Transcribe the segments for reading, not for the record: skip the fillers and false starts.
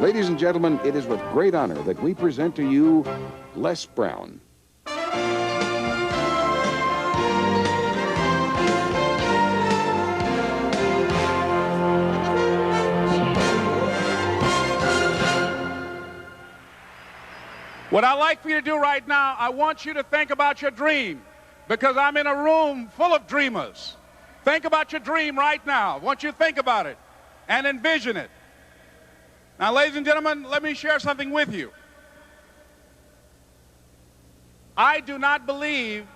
Ladies and gentlemen, it is with great honor that we present to you Les Brown. What I'd like for you to do right now, I want you to think about your dream, because I'm in a room full of dreamers. Think about your dream right now. I want you to think about it and envision it. Now, ladies and gentlemen, let me share something with you. I do not believe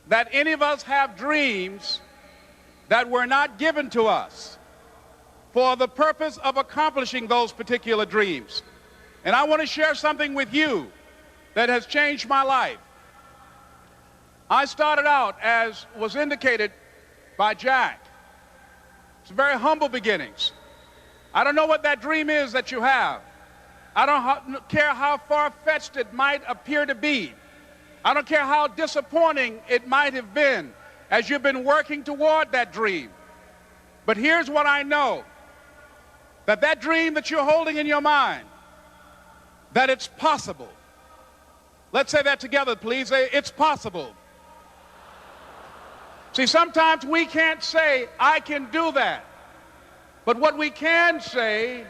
that any of us have dreams that were not given to us for the purpose of accomplishing those particular dreams. And I want to share something with you that has changed my life. I started out, as was indicated by Jack. It's very humble beginnings. I don't know what that dream is that you have. I don't care how far-fetched it might appear to be. I don't care how disappointing it might have been as you've been working toward that dream. But here's what I know, that dream that you're holding in your mind, that it's possible. Let's say that together, please. Say, it's possible. See, sometimes we can't say, I can do that. But what we can say,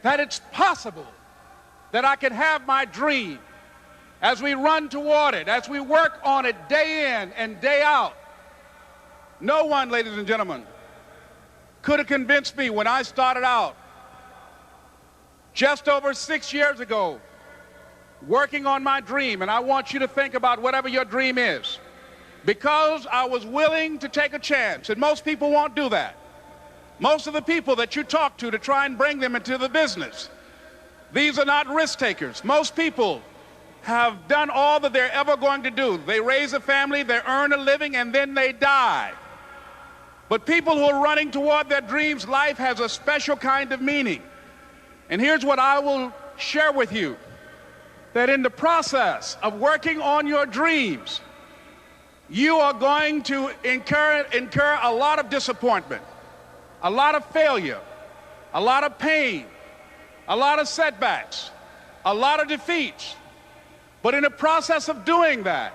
that it's possible that I can have my dream as we run toward it, as we work on it day in and day out. No one, ladies and gentlemen, could have convinced me when I started out just over 6 years ago, working on my dream. And I want you to think about whatever your dream is, because I was willing to take a chance. And most people won't do that. Most of the people that you talk to try and bring them into the business, these are not risk takers. Most people have done all that they're ever going to do. They raise a family, they earn a living, and then they die. But people who are running toward their dreams, life has a special kind of meaning. And here's what I will share with you, that in the process of working on your dreams, you are going to incur a lot of disappointment, a lot of failure, a lot of pain, a lot of setbacks, a lot of defeats. But in the process of doing that,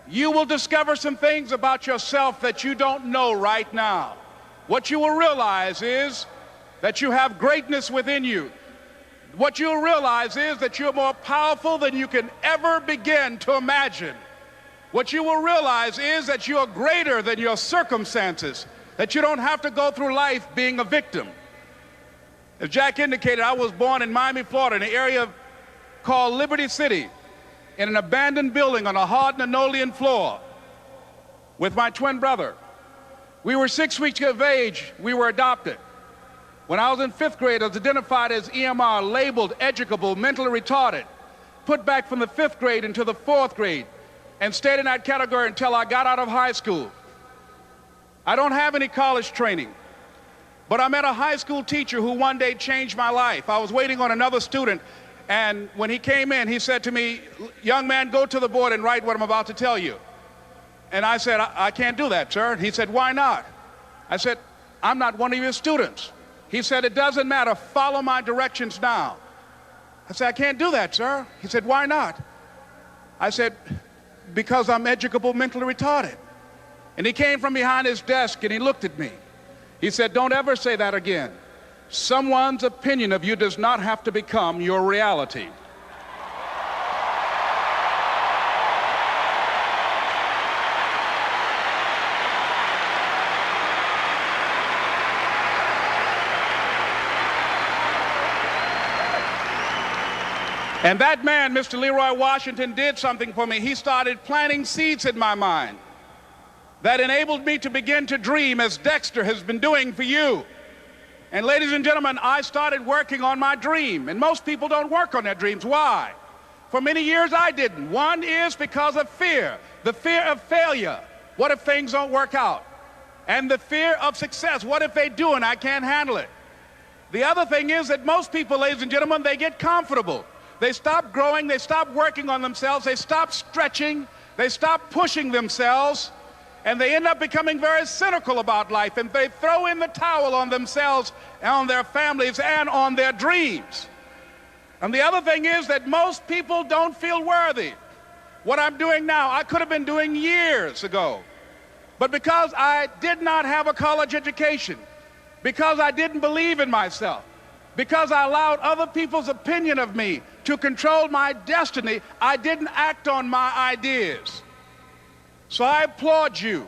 you will discover some things about yourself that you don't know right now. What you will realize is that you have greatness within you. What you'll realize is that you're more powerful than you can ever begin to imagine. What you will realize is that you're greater than your circumstances, that you don't have to go through life being a victim. As Jack indicated, I was born in Miami, Florida, in an area called Liberty City, in an abandoned building on a hard linoleum floor with my twin brother. We were 6 weeks of age. We were adopted. When I was in 5th grade, I was identified as EMR, labeled educable, mentally retarded, put back from the 5th grade into the 4th grade, and stayed in that category until I got out of high school. I don't have any college training, but I met a high school teacher who one day changed my life. I was waiting on another student, and when he came in, he said to me, young man, go to the board and write what I'm about to tell you. And I said, I can't do that, sir. He said, why not? I said, I'm not one of your students. He said, it doesn't matter, follow my directions now. I said, I can't do that, sir. He said, why not? I said, because I'm educable, mentally retarded. And he came from behind his desk and he looked at me. He said, don't ever say that again. Someone's opinion of you does not have to become your reality. And that man, Mr. Leroy Washington, did something for me. He started planting seeds in my mind that enabled me to begin to dream, as Dexter has been doing for you. And ladies and gentlemen, I started working on my dream. And most people don't work on their dreams. Why? For many years I didn't. One is because of fear. The fear of failure. What if things don't work out? And the fear of success. What if they do and I can't handle it? The other thing is that most people, ladies and gentlemen, they get comfortable. They stop growing, they stop working on themselves, they stop stretching, they stop pushing themselves, and they end up becoming very cynical about life, and they throw in the towel on themselves and on their families and on their dreams. And the other thing is that most people don't feel worthy. What I'm doing now, I could have been doing years ago. But because I did not have a college education, because I didn't believe in myself, because I allowed other people's opinion of me to control my destiny, I didn't act on my ideas. So I applaud you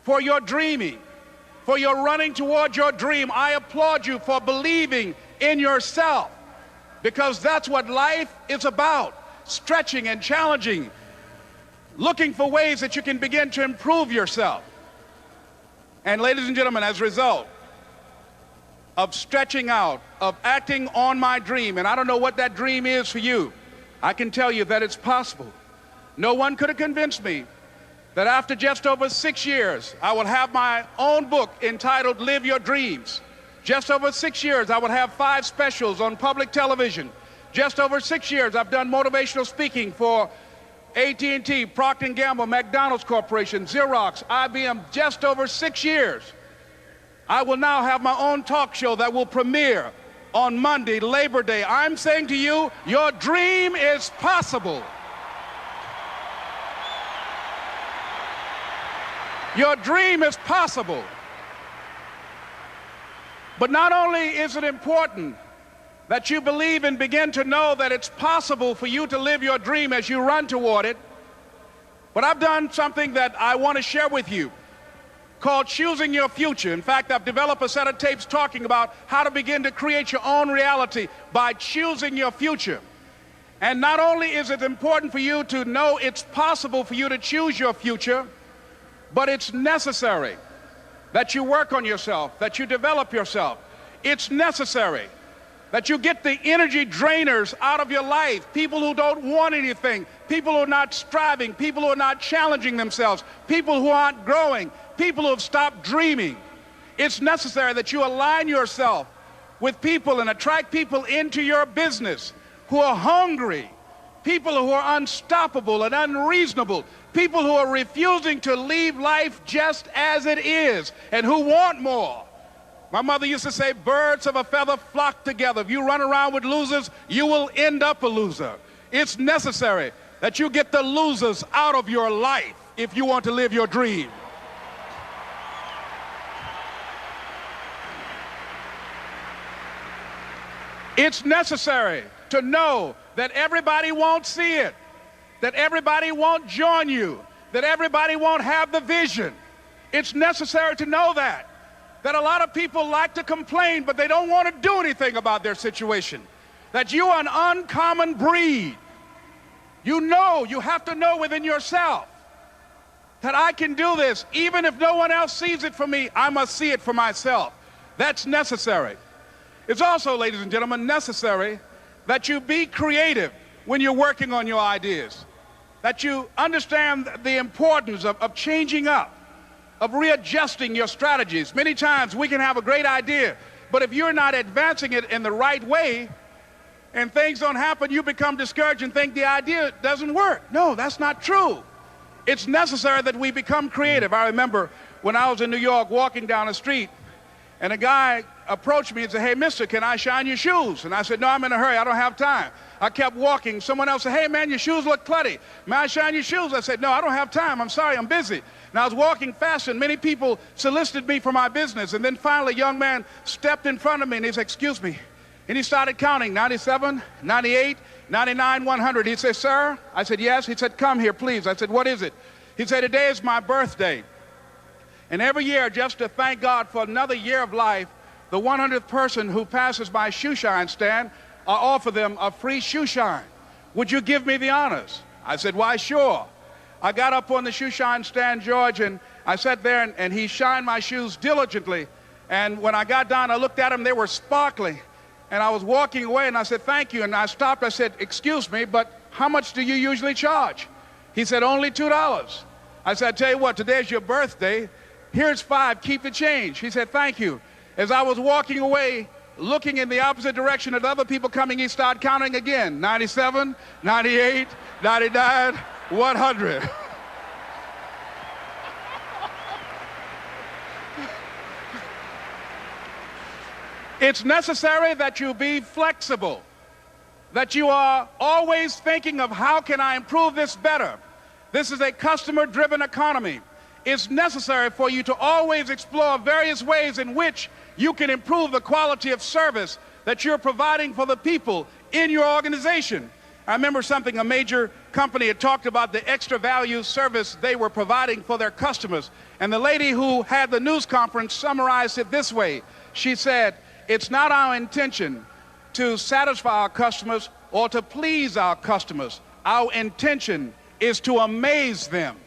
for your dreaming, for your running toward your dream. I applaud you for believing in yourself, because that's what life is about, stretching and challenging, looking for ways that you can begin to improve yourself. And ladies and gentlemen, as a result of stretching out, of acting on my dream, and I don't know what that dream is for you, I can tell you that it's possible. No one could have convinced me that after just over 6 years, I will have my own book entitled Live Your Dreams. Just over 6 years, I will have 5 specials on public television. Just over 6 years, I've done motivational speaking for AT&T, Procter & Gamble, McDonald's Corporation, Xerox, IBM. Just over 6 years. I will now have my own talk show that will premiere on Monday, Labor Day. I'm saying to you, your dream is possible. Your dream is possible. But not only is it important that you believe and begin to know that it's possible for you to live your dream as you run toward it, but I've done something that I want to share with you called Choosing Your Future. In fact, I've developed a set of tapes talking about how to begin to create your own reality by choosing your future. And not only is it important for you to know it's possible for you to choose your future, but it's necessary that you work on yourself, that you develop yourself. It's necessary that you get the energy drainers out of your life, people who don't want anything, people who are not striving, people who are not challenging themselves, people who aren't growing, people who have stopped dreaming. It's necessary that you align yourself with people and attract people into your business who are hungry, people who are unstoppable and unreasonable, people who are refusing to leave life just as it is and who want more. My mother used to say, birds of a feather flock together. If you run around with losers, you will end up a loser. It's necessary that you get the losers out of your life if you want to live your dream. It's necessary to know that everybody won't see it, that everybody won't join you, that everybody won't have the vision. It's necessary to know that a lot of people like to complain, but they don't want to do anything about their situation, that you are an uncommon breed. You know, you have to know within yourself that I can do this. Even if no one else sees it for me, I must see it for myself. That's necessary. It's also, ladies and gentlemen, necessary that you be creative when you're working on your ideas, that you understand the importance of changing up, of readjusting your strategies. Many times we can have a great idea, but if you're not advancing it in the right way and things don't happen, you become discouraged and think the idea doesn't work. No, that's not true. It's necessary that we become creative. I remember when I was in New York walking down the street, and a guy approached me and said, "Hey, mister, can I shine your shoes?" And I said, "No, I'm in a hurry. I don't have time." I kept walking. Someone else said, "Hey, man, your shoes look clutty. May I shine your shoes?" I said, "No, I don't have time. I'm sorry, I'm busy." And I was walking fast, and many people solicited me for my business. And then finally, a young man stepped in front of me, and he said, "Excuse me." And he started counting, 97, 98, 99, 100. He said, "Sir?" I said, "Yes." He said, "Come here, please." I said, "What is it?" He said, "Today is my birthday. And every year, just to thank God for another year of life, the 100th person who passes my shoe shine stand, I offer them a free shoe shine. Would you give me the honors?" I said, "Why, sure." I got up on the shoe shine stand, George, and I sat there, and he shined my shoes diligently. And when I got down, I looked at them, they were sparkling. And I was walking away, and I said, "Thank you." And I stopped, I said, "Excuse me, but how much do you usually charge?" He said, "Only $2. I said, "I tell you what, today's your birthday. Here's $5, keep the change." He said, "Thank you." As I was walking away, looking in the opposite direction at other people coming, he started counting again. 97, 98, 99, 100. It's necessary that you be flexible, that you are always thinking of how can I improve this better. This is a customer-driven economy. It's necessary for you to always explore various ways in which you can improve the quality of service that you're providing for the people in your organization. I remember something, a major company had talked about the extra value service they were providing for their customers. And the lady who had the news conference summarized it this way. She said, it's not our intention to satisfy our customers or to please our customers. Our intention is to amaze them.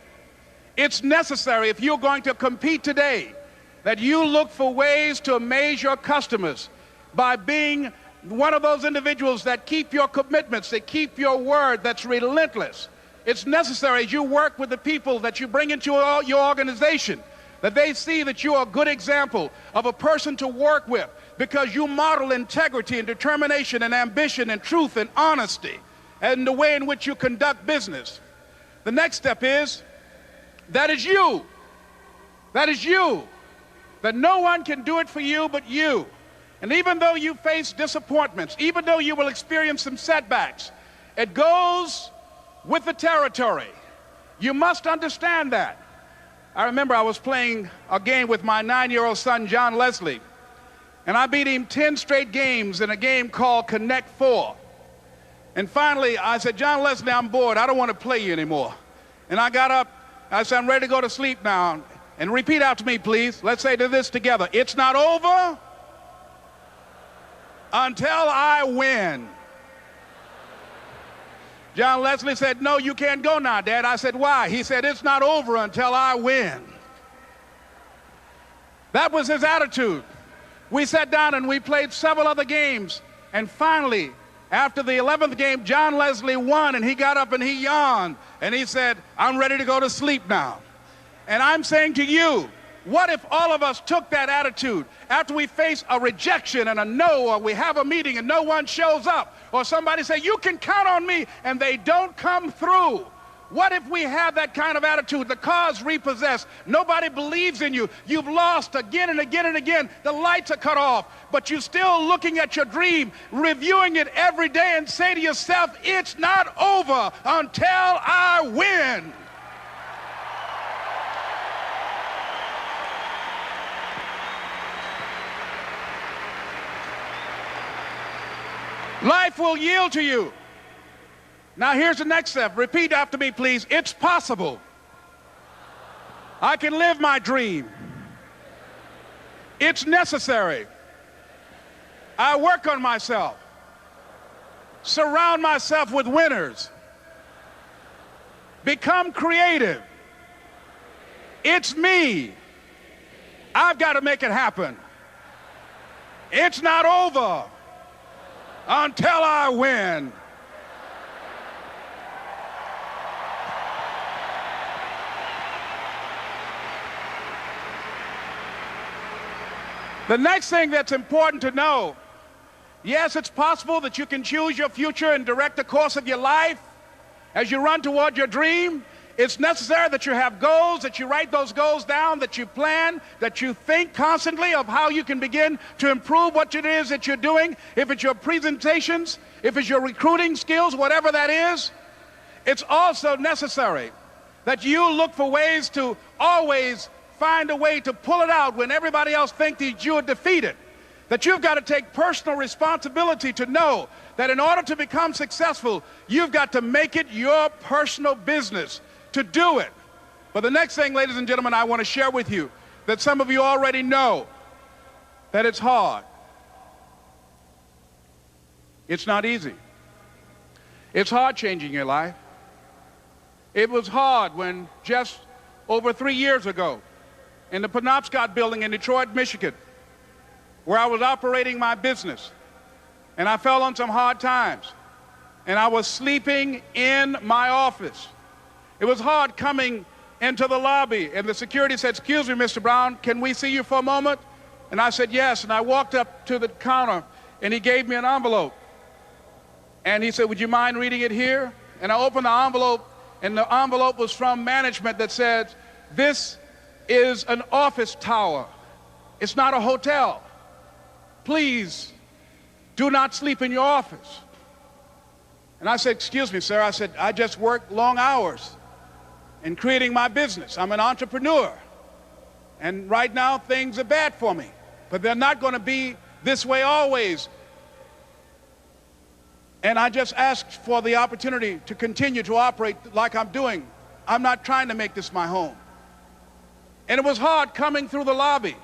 It's necessary, if you're going to compete today, that you look for ways to amaze your customers by being one of those individuals that keep your commitments, that keep your word, that's relentless. It's necessary as you work with the people that you bring into your organization, that they see that you are a good example of a person to work with, because you model integrity and determination and ambition and truth and honesty and the way in which you conduct business. The next step is, that is you. That is you. That no one can do it for you but you. And even though you face disappointments, even though you will experience some setbacks, it goes with the territory. You must understand that. I remember I was playing a game with my 9-year-old son, John Leslie, and I beat him 10 straight games in a game called Connect 4. And finally, I said, John Leslie, I'm bored. I don't want to play you anymore. And I got up. I said, I'm ready to go to sleep now. And repeat out to me, please. Let's say this together. It's not over until I win. John Leslie said, no, you can't go now, Dad. I said, why? He said, it's not over until I win. That was his attitude. We sat down and we played several other games. And finally, after the 11th game, John Leslie won, and he got up and he yawned. And he said, I'm ready to go to sleep now. And I'm saying to you, what if all of us took that attitude after we face a rejection and a no, or we have a meeting and no one shows up, or somebody say, you can count on me, and they don't come through? What if we have that kind of attitude? The car's repossessed. Nobody believes in you. You've lost again and again and again. The lights are cut off, but you're still looking at your dream, reviewing it every day, and say to yourself, it's not over until I win. Life will yield to you. Now here's the next step. Repeat after me, please. It's possible. I can live my dream. It's necessary. I work on myself. Surround myself with winners. Become creative. It's me. I've got to make it happen. It's not over until I win. The next thing that's important to know, yes, it's possible that you can choose your future and direct the course of your life as you run toward your dream. It's necessary that you have goals, that you write those goals down, that you plan, that you think constantly of how you can begin to improve what it is that you're doing. If it's your presentations, if it's your recruiting skills, whatever that is, it's also necessary that you look for ways to always find a way to pull it out when everybody else thinks that you are defeated. That you've got to take personal responsibility to know that in order to become successful, you've got to make it your personal business to do it. But the next thing, ladies and gentlemen, I want to share with you that some of you already know that it's hard. It's not easy. It's hard changing your life. It was hard when just over 3 years ago, in the Penobscot building in Detroit, Michigan, where I was operating my business, and I fell on some hard times, and I was sleeping in my office. It was hard coming into the lobby, and the security said, excuse me, Mr. Brown, can we see you for a moment? And I said, yes, and I walked up to the counter, and he gave me an envelope. And he said, would you mind reading it here? And I opened the envelope, and the envelope was from management that said, this is an office tower. It's not a hotel. please do not sleep in your office. And I said, excuse me, sir. I said, I just work long hours in creating my business. I'm an entrepreneur. And right now, things are bad for me. But they're not going to be this way always. And I just asked for the opportunity to continue to operate like I'm doing. I'm not trying to make this my home. And it was hard coming through the lobby.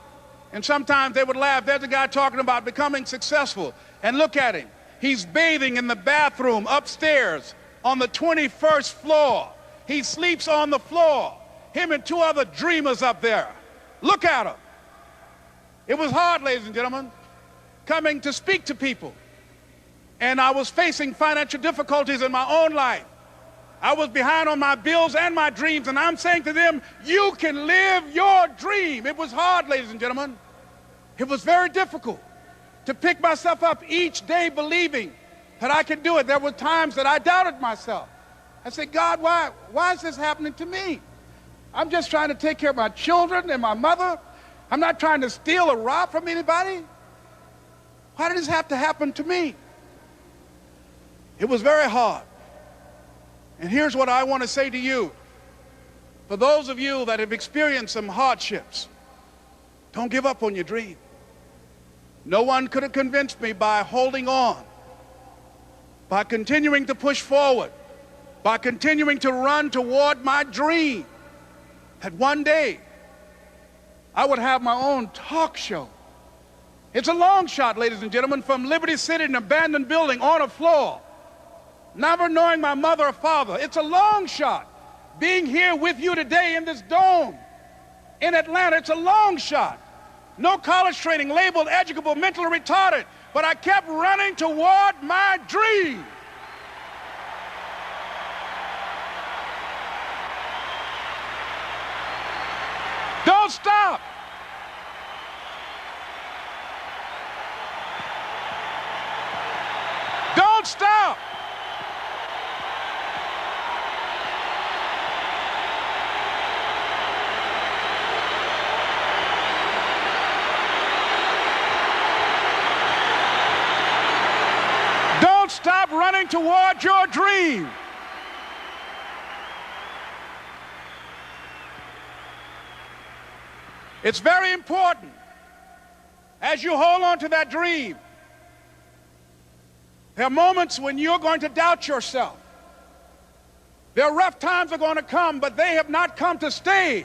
And sometimes they would laugh. There's a guy talking about becoming successful. And look at him. He's bathing in the bathroom upstairs on the 21st floor. He sleeps on the floor. Him and two other dreamers up there. Look at him. It was hard, ladies and gentlemen, coming to speak to people. And I was facing financial difficulties in my own life. I was behind on my bills and my dreams, and I'm saying to them, you can live your dream. It was hard, ladies and gentlemen. It was very difficult to pick myself up each day believing that I could do it. There were times that I doubted myself. I said, God, why is this happening to me? I'm just trying to take care of my children and my mother. I'm not trying to steal or rob from anybody. Why did this have to happen to me? It was very hard. And here's what I want to say to you. For those of you that have experienced some hardships, don't give up on your dream. No one could have convinced me by holding on, by continuing to push forward, by continuing to run toward my dream, that one day I would have my own talk show. It's a long shot, ladies and gentlemen, from Liberty City, an abandoned building on a floor, never knowing my mother or father. It's a long shot. Being here with you today in this dome in Atlanta, it's a long shot. No college training, labeled educable, mentally retarded, but I kept running toward my dream. Don't stop. Don't stop. Don't stop running toward your dream. It's very important as you hold on to that dream. There are moments when you're going to doubt yourself. There are rough times are going to come, but they have not come to stay.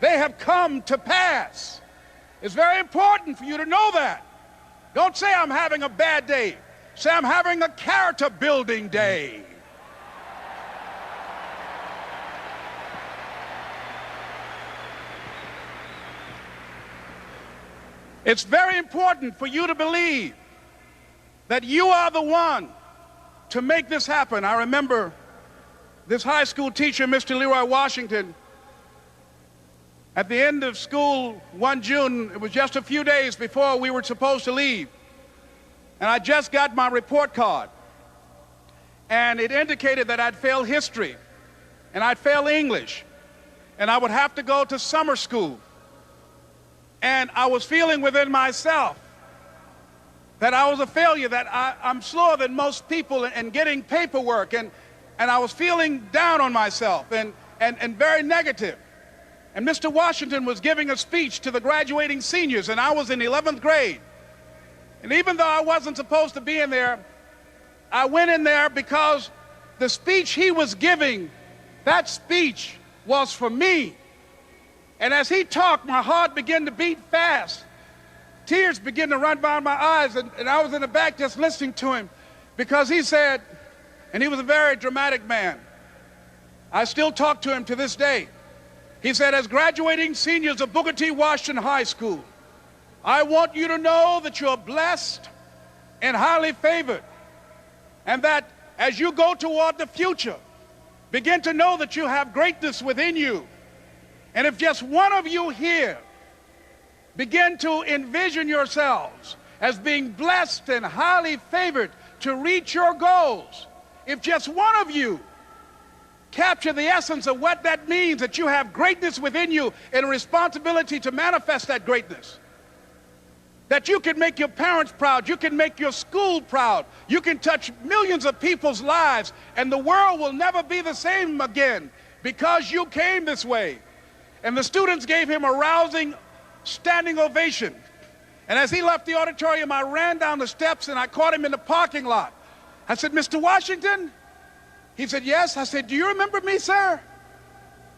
They have come to pass. It's very important for you to know that. Don't say I'm having a bad day. Say I'm having a character building day. It's very important for you to believe that you are the one to make this happen. I remember this high school teacher, Mr. Leroy Washington, at the end of school one June, it was just a few days before we were supposed to leave, and I just got my report card, and it indicated that I'd failed history, and I'd failed English, and I would have to go to summer school. And I was feeling within myself that I was a failure, that I'm slower than most people in getting paperwork, and I was feeling down on myself and very negative. And Mr. Washington was giving a speech to the graduating seniors, and I was in 11th grade. And even though I wasn't supposed to be in there, I went in there because the speech he was giving, that speech was for me. And as he talked, my heart began to beat fast. Tears began to run down my eyes, and I was in the back just listening to him because he said, and he was a very dramatic man. I still talk to him to this day. He said, as graduating seniors of Booker T. Washington High School, I want you to know that you're blessed and highly favored, and that as you go toward the future, begin to know that you have greatness within you. And if just one of you here begin to envision yourselves as being blessed and highly favored to reach your goals, if just one of you capture the essence of what that means, that you have greatness within you and a responsibility to manifest that greatness, that you can make your parents proud, you can make your school proud, you can touch millions of people's lives, and the world will never be the same again because you came this way. And the students gave him a rousing standing ovation. And as he left the auditorium, I ran down the steps and I caught him in the parking lot. I said, "Mr. Washington?" He said, "Yes." I said, "Do you remember me, sir?"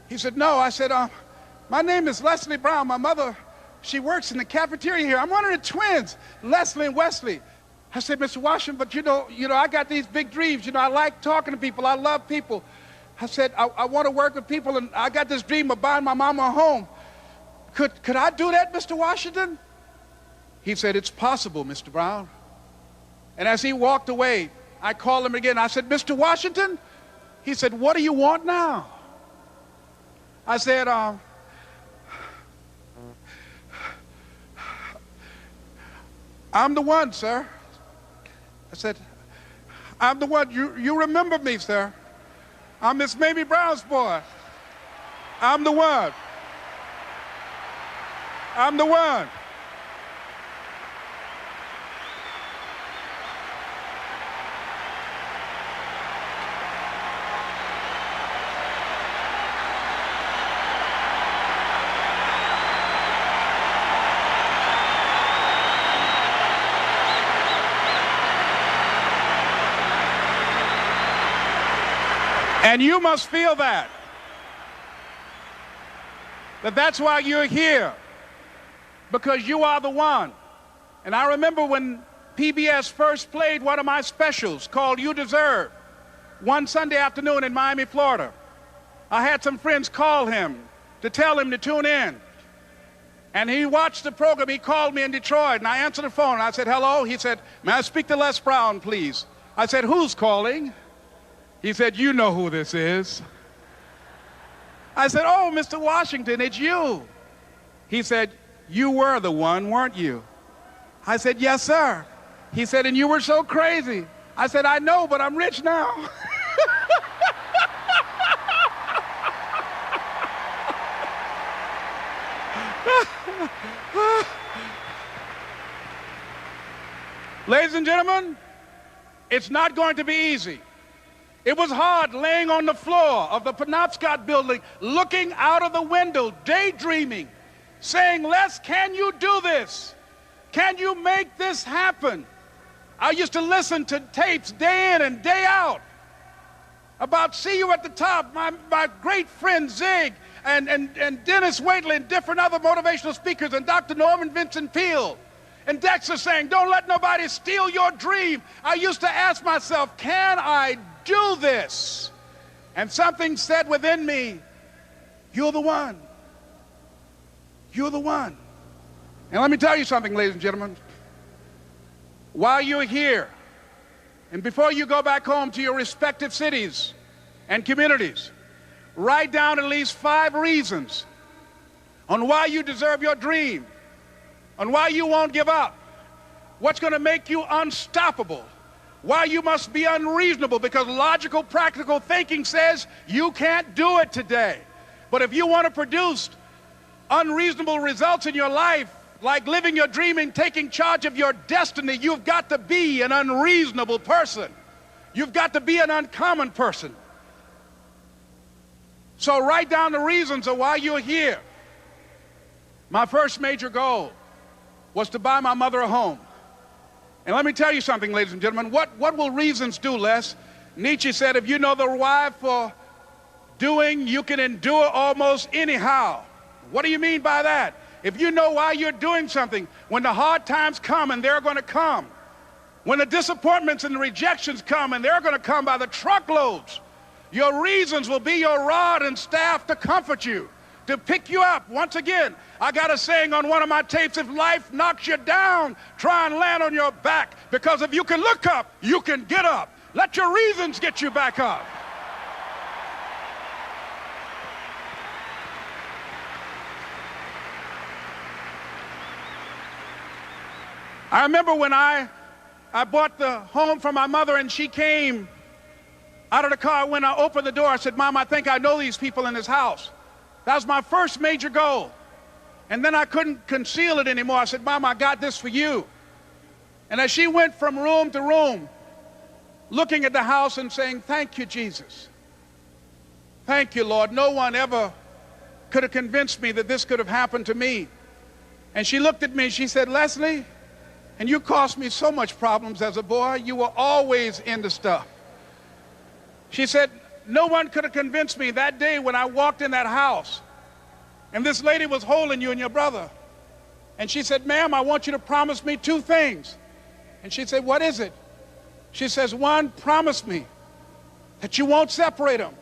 He said, "No." I said, "My name is Leslie Brown. My mother, she works in the cafeteria here. I'm one of the twins, Leslie and Wesley." I said, "Mr. Washington, but you know, I got these big dreams. I like talking to people. I love people." I said, I want to work with people, and I got this dream of buying my mama a home. Could I do that, Mr. Washington?" He said, "It's possible, Mr. Brown." And as he walked away, I called him again. I said, "Mr. Washington?" He said, "What do you want now?" I said, "I'm the one, sir." I said, "I'm the one. You remember me, sir. I'm Miss Mamie Brown's boy. I'm the one. I'm the one." And you must feel that's why you're here, because you are the one. And I remember when PBS first played one of my specials called "You Deserve" one Sunday afternoon in Miami, Florida. I had some friends call him to tell him to tune in. And he watched the program. He called me in Detroit, and I answered the phone. I said, "Hello." He said, "May I speak to Les Brown, please?" I said, "Who's calling?" He said, "You know who this is." I said, "Oh, Mr. Washington, it's you." He said, "You were the one, weren't you?" I said, "Yes, sir." He said, "And you were so crazy." I said, "I know, but I'm rich now." Ladies and gentlemen, it's not going to be easy. It was hard laying on the floor of the Penobscot building, looking out of the window, daydreaming, saying, "Les, can you do this? Can you make this happen?" I used to listen to tapes day in and day out about "See You at the Top," my great friend Zig and Dennis Waitley and different other motivational speakers, and Dr. Norman Vincent Peale and Dexter saying, "Don't let nobody steal your dream." I used to ask myself, can I do this? And something said within me, "You're the one. You're the one." And let me tell you something, ladies and gentlemen. While you're here, and before you go back home to your respective cities and communities, write down at least 5 reasons on why you deserve your dream, on why you won't give up, what's going to make you unstoppable, why you must be unreasonable, because logical, practical thinking says you can't do it today. But if you want to produce unreasonable results in your life, like living your dream and taking charge of your destiny, you've got to be an unreasonable person. You've got to be an uncommon person. So write down the reasons of why you're here. My first major goal was to buy my mother a home. And let me tell you something, ladies and gentlemen. What will reasons do, Les? Nietzsche said, if you know the why for doing, you can endure almost anyhow. What do you mean by that? If you know why you're doing something, when the hard times come, and they're going to come, when the disappointments and the rejections come, and they're going to come by the truckloads, your reasons will be your rod and staff to comfort you, to pick you up. Once again, I got a saying on one of my tapes: if life knocks you down, try and land on your back, because if you can look up, you can get up. Let your reasons get you back up. I remember when I bought the home for my mother, and she came out of the car. When I opened the door, I said, "Mom, I think I know these people in this house." That was my first major goal. And then I couldn't conceal it anymore. I said, Mom, I got this for you. And as she went from room to room, looking at the house and saying, thank you, Jesus. Thank you, Lord. No one ever could have convinced me that this could have happened to me. And she looked at me and she said, Leslie, and you caused me so much problems as a boy. You were always into stuff. She said, no one could have convinced me that day when I walked in that house and this lady was holding you and your brother. And she said, ma'am, I want you to promise me 2 things. And she said, what is it? She says, 1, promise me that you won't separate them.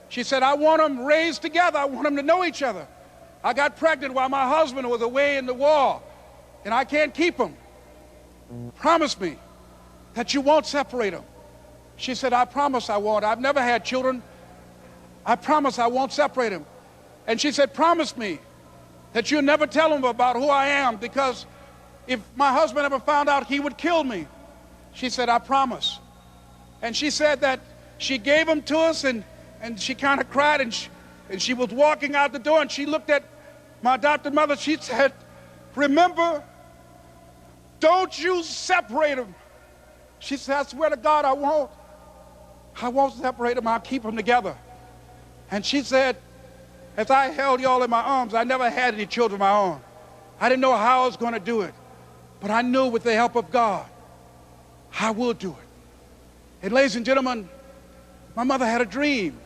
She said, I want them raised together. I want them to know each other. I got pregnant while my husband was away in the war, and I can't keep them. Promise me that you won't separate them. She said, I promise I won't. I've never had children. I promise I won't separate them. And she said, promise me that you'll never tell them about who I am, because if my husband ever found out, he would kill me. She said, I promise. And she said that she gave them to us, and she kind of cried, and she was walking out the door, and she looked at my adopted mother. She said, remember, don't you separate them. She said, I swear to God, I won't separate them. I'll keep them together. And she said, as I held y'all in my arms, I never had any children of my own. I didn't know how I was going to do it, but I knew with the help of God, I will do it. And ladies and gentlemen, my mother had a dream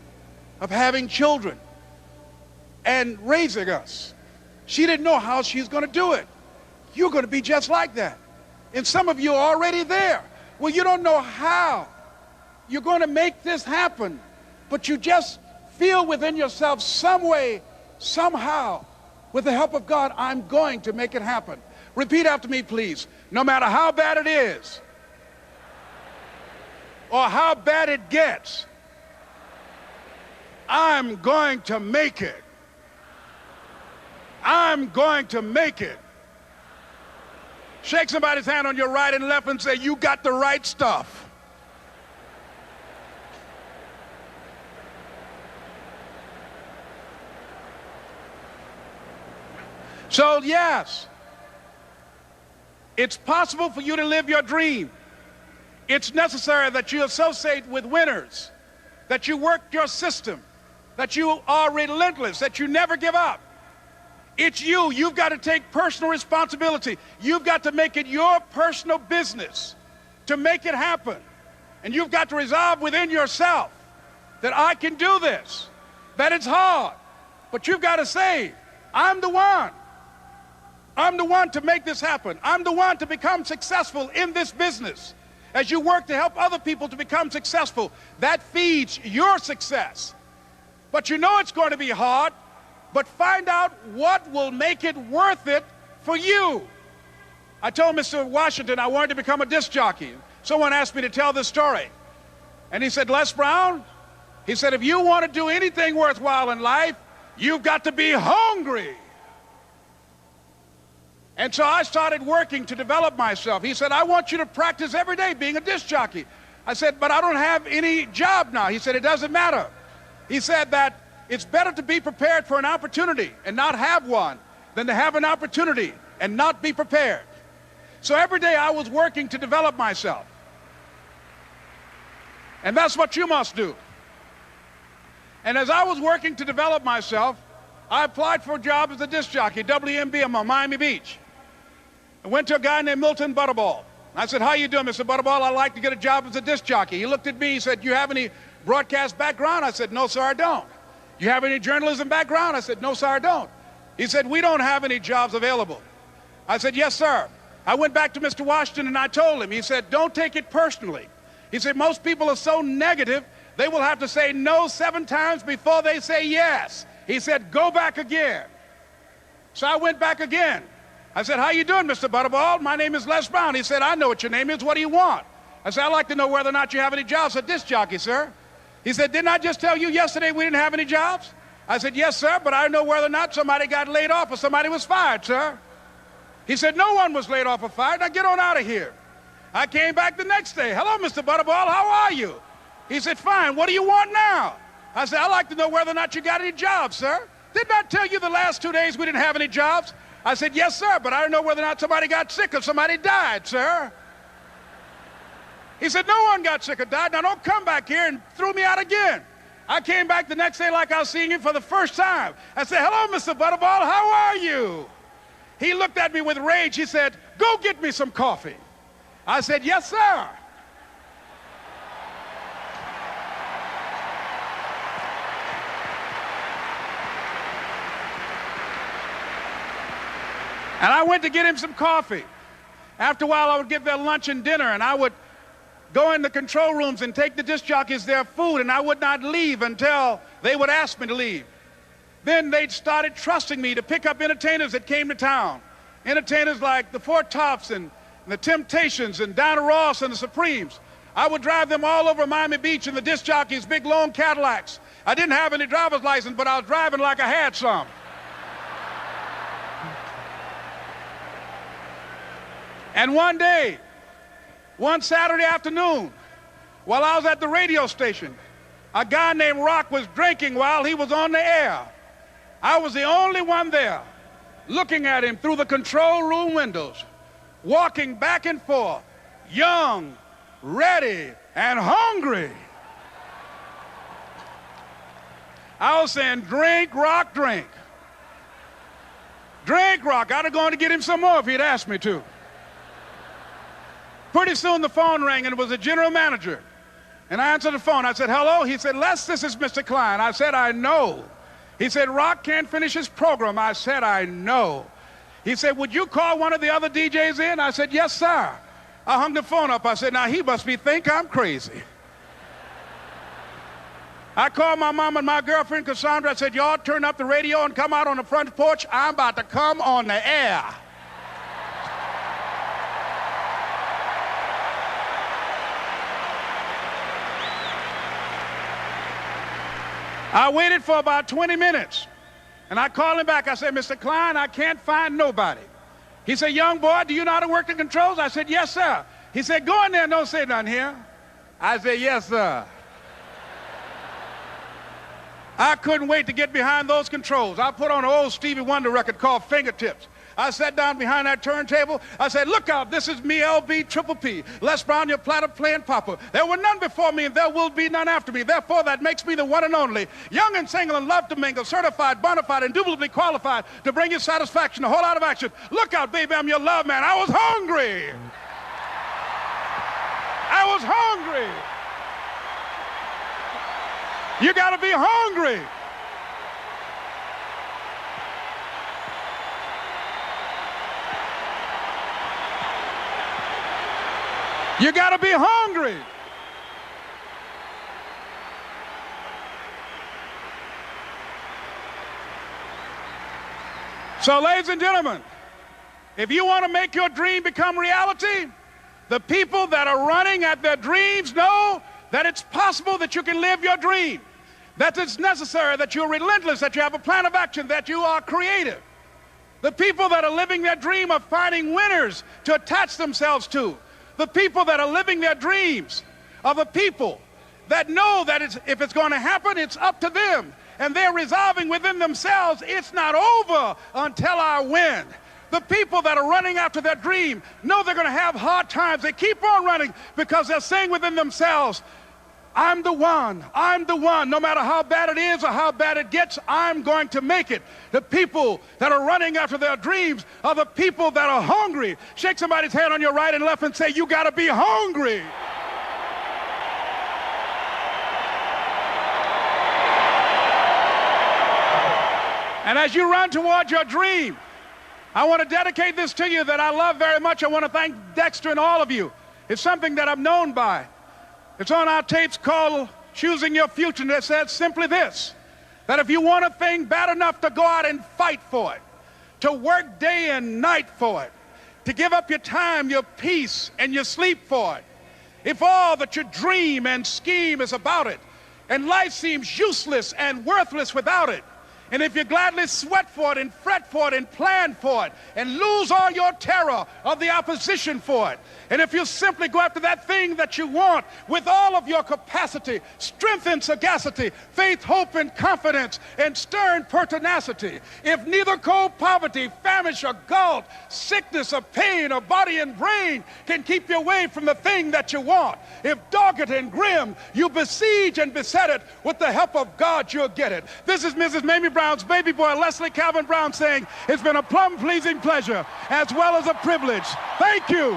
of having children and raising us. She didn't know how she was going to do it. You're going to be just like that. And some of you are already there. Well, you don't know how you're going to make this happen, but you just feel within yourself some way, somehow, with the help of God, I'm going to make it happen. Repeat after me, please. No matter how bad it is, or how bad it gets, I'm going to make it. I'm going to make it. Shake somebody's hand on your right and left and say, you got the right stuff. So yes, it's possible for you to live your dream. It's necessary that you associate with winners, that you work your system, that you are relentless, that you never give up. It's you. You've got to take personal responsibility. You've got to make it your personal business to make it happen. And you've got to resolve within yourself that I can do this, that it's hard, but you've got to say, I'm the one. I'm the one to make this happen. I'm the one to become successful in this business. As you work to help other people to become successful, that feeds your success. But you know it's going to be hard, but find out what will make it worth it for you. I told Mr. Washington I wanted to become a disc jockey. Someone asked me to tell this story. And he said, Les Brown, he said, if you want to do anything worthwhile in life, you've got to be hungry. And so I started working to develop myself. He said, I want you to practice every day being a disc jockey. I said, but I don't have any job now. He said, it doesn't matter. He said that it's better to be prepared for an opportunity and not have one than to have an opportunity and not be prepared. So every day I was working to develop myself. And that's what you must do. And as I was working to develop myself, I applied for a job as a disc jockey, WMB on Miami Beach. I went to a guy named Milton Butterball. I said, how you doing, Mr. Butterball? I'd like to get a job as a disc jockey. He looked at me, he said, you have any broadcast background? I said, no, sir, I don't. You have any journalism background? I said, no, sir, I don't. He said, we don't have any jobs available. I said, yes, sir. I went back to Mr. Washington and I told him, he said, don't take it personally. He said, most people are so negative, they will have to say no 7 times before they say yes. He said, go back again. So I went back again. I said, how you doing, Mr. Butterball? My name is Les Brown. He said, I know what your name is. What do you want? I said, I'd like to know whether or not you have any jobs as a disc jockey, sir. He said, didn't I just tell you yesterday we didn't have any jobs? I said, yes, sir, but I know whether or not somebody got laid off or somebody was fired, sir. He said, no one was laid off or fired. Now get on out of here. I came back the next day. Hello, Mr. Butterball, how are you? He said, fine, what do you want now? I said, I'd like to know whether or not you got any jobs, sir. didn't I tell you the last 2 days we didn't have any jobs? I said, yes, sir, but I don't know whether or not somebody got sick or somebody died, sir. He said, no one got sick or died. Now don't come back here and throw me out again. I came back the next day like I was seeing him for the first time. I said, hello, Mr. Butterball, how are you? He looked at me with rage. He said, go get me some coffee. I said, yes, sir. And I went to get him some coffee. After a while, I would get their lunch and dinner, and I would go in the control rooms and take the disc jockeys their food, and I would not leave until they would ask me to leave. Then they started trusting me to pick up entertainers that came to town. Entertainers like the Four Tops and the Temptations and Diana Ross and the Supremes. I would drive them all over Miami Beach in the disc jockeys, big long Cadillacs. I didn't have any driver's license, but I was driving like I had some. And one day, one Saturday afternoon, while I was at the radio station, a guy named Rock was drinking while he was on the air. I was the only one there, looking at him through the control room windows, walking back and forth, young, ready, and hungry. I was saying, drink, Rock, drink. Drink, Rock. I'd have gone to get him some more if he'd asked me to. Pretty soon the phone rang, and it was the general manager. And I answered the phone. I said, hello? He said, Les, this is Mr. Klein. I said, I know. He said, Rock can't finish his program. I said, I know. He said, would you call one of the other DJs in? I said, yes, sir. I hung the phone up. I said, now he must think I'm crazy. I called my mom and my girlfriend, Cassandra. I said, y'all turn up the radio and come out on the front porch. I'm about to come on the air. I waited for about 20 minutes, and I called him back. I said, Mr. Klein, I can't find nobody. He said, young boy, do you know how to work the controls? I said, yes, sir. He said, go in there and don't say nothing here. I said, yes, sir. I couldn't wait to get behind those controls. I put on an old Stevie Wonder record called Fingertips. I sat down behind that turntable. I said, look out, this is me, LB, Triple P, Les Brown, your platter playing papa. There were none before me, and there will be none after me. Therefore, that makes me the one and only, young and single and love to mingle, certified, bona fide, indubitably qualified to bring you satisfaction, a whole lot of action. Look out, baby, I'm your love man. I was hungry. I was hungry. You got to be hungry. You got to be hungry. So, ladies and gentlemen, if you want to make your dream become reality, the people that are running at their dreams know that it's possible that you can live your dream, that it's necessary, that you're relentless, that you have a plan of action, that you are creative. The people that are living their dream are finding winners to attach themselves to. The people that are living their dreams are the people that know that if it's going to happen, it's up to them. And they're resolving within themselves, it's not over until I win. The people that are running after their dream know they're going to have hard times. They keep on running because they're saying within themselves, I'm the one, no matter how bad it is or how bad it gets, I'm going to make it. The people that are running after their dreams are the people that are hungry. Shake somebody's hand on your right and left and say, you got to be hungry. And as you run toward your dream, I want to dedicate this to you that I love very much. I want to thank Dexter and all of you. It's something that I'm known by. It's on our tapes called Choosing Your Future, and it says simply this, that if you want a thing bad enough to go out and fight for it, to work day and night for it, to give up your time, your peace, and your sleep for it, if all that you dream and scheme is about it, and life seems useless and worthless without it, And if you gladly sweat for it and fret for it and plan for it and lose all your terror of the opposition for it, and if you simply go after that thing that you want with all of your capacity, strength and sagacity, faith, hope and confidence, and stern pertinacity, if neither cold poverty, famish or gall, sickness or pain or body and brain can keep you away from the thing that you want, if dogged and grim you besiege and beset it, with the help of God you'll get it. This is Mrs. Mamie Brown's baby boy, Leslie Calvin Brown, saying it's been a plumb pleasing pleasure as well as a privilege. Thank you.